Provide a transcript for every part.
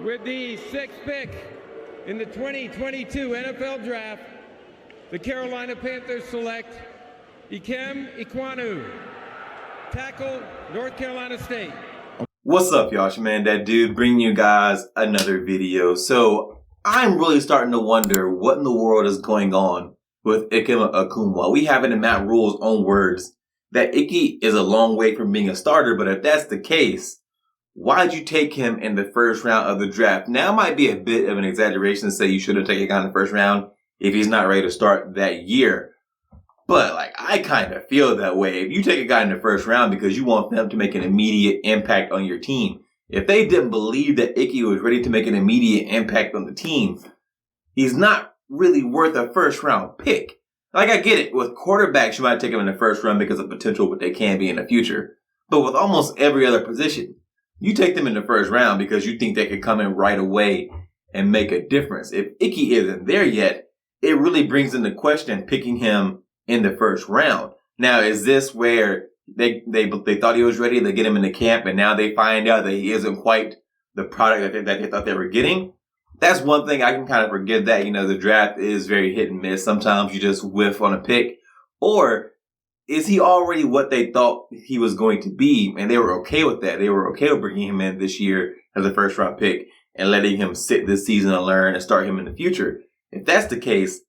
With the sixth pick in the 2022 NFL Draft, the Carolina Panthers select Ikem Ekwonu, tackle, North Carolina State. What's up, y'all? It's your man, that dude, bringing you guys another video. So I'm really starting to wonder what in the world is going on with Ikem Ekwonu. We have it in Matt Rhule's own words that Icky is a long way from being a starter, but if that's the case, why'd you take him in the first round of the draft? Now, it might be a bit of an exaggeration to say you should have taken a guy in the first round if he's not ready to start that year. But, I kind of feel that way. If you take a guy in the first round because you want them to make an immediate impact on your team, if they didn't believe that Icky was ready to make an immediate impact on the team, he's not really worth a first round pick. I get it. With quarterbacks, you might take them in the first round because of potential what they can be in the future. But with almost every other position, you take them in the first round because you think they could come in right away and make a difference. If Icky isn't there yet, it really brings into question picking him in the first round. Now, is this where they thought he was ready, they get him into camp, and now they find out that he isn't quite the product that they thought they were getting? That's one thing I can kind of forgive that. The draft is very hit and miss. Sometimes you just whiff on a pick. Or is he already what they thought he was going to be? And they were okay with that. They were okay with bringing him in this year as a first round pick and letting him sit this season and learn and start him in the future. If that's the case,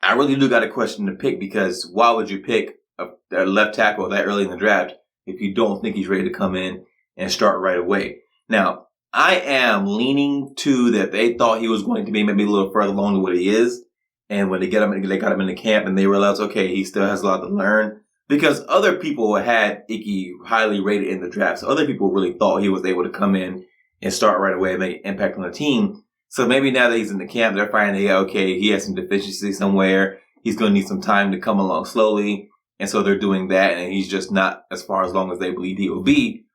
I really do got to question the pick, because why would you pick a left tackle that early in the draft if you don't think he's ready to come in and start right away? Now, I am leaning to that they thought he was going to be maybe a little further along than what he is. And when they got him in the camp and they realized, okay, he still has a lot to learn. Because other people had Icky highly rated in the draft. So other people really thought he was able to come in and start right away and make an impact on the team. So maybe now that he's in the camp, they're finding out, okay, he has some deficiency somewhere. He's going to need some time to come along slowly. And so they're doing that, and he's just not as far as long as they believe he will be.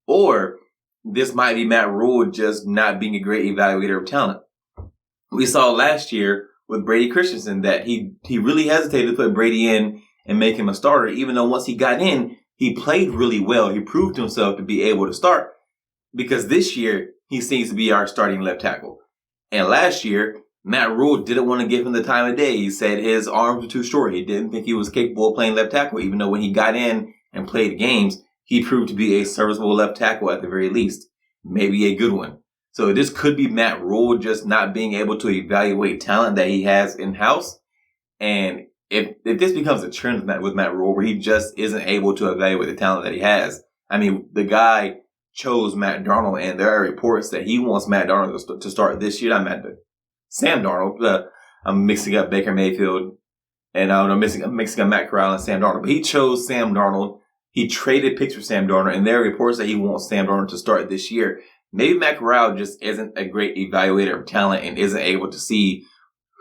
Or this might be Matt Rhule just not being a great evaluator of talent. We saw last year with Brady Christensen that he really hesitated to put Brady in and make him a starter, even though once he got in, he played really well. He proved himself to be able to start, because this year he seems to be our starting left tackle. And last year, Matt Rhule didn't want to give him the time of day. He said his arms were too short. He didn't think he was capable of playing left tackle, even though when he got in and played games, he proved to be a serviceable left tackle at the very least. Maybe a good one. So this could be Matt Rhule just not being able to evaluate talent that he has in-house. And if this becomes a trend with Matt Rhule where he just isn't able to evaluate the talent that he has, I mean, the guy chose Matt Darnold, and there are reports that he wants Matt Darnold to start this year. Sam Darnold. I'm mixing up Baker Mayfield, and I'm mixing up Matt Corral and Sam Darnold. But he chose Sam Darnold. He traded picks for Sam Darnold, and there are reports that he wants Sam Darnold to start this year. Maybe Matt Corral just isn't a great evaluator of talent and isn't able to see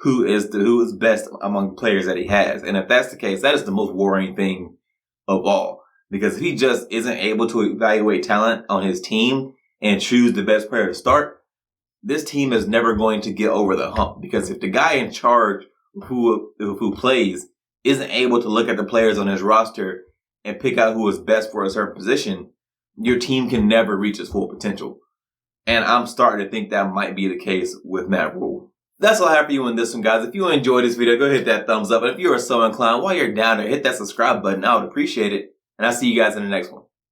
who is best among the players that he has. And if that's the case, that is the most worrying thing of all. Because if he just isn't able to evaluate talent on his team and choose the best player to start, this team is never going to get over the hump. Because if the guy in charge who plays isn't able to look at the players on his roster and pick out who is best for a certain position, your team can never reach its full potential. And I'm starting to think that might be the case with Matt Rhule. That's all I have for you in this one, guys. If you enjoyed this video, go hit that thumbs up. And if you are so inclined, while you're down there, hit that subscribe button. I would appreciate it. And I'll see you guys in the next one.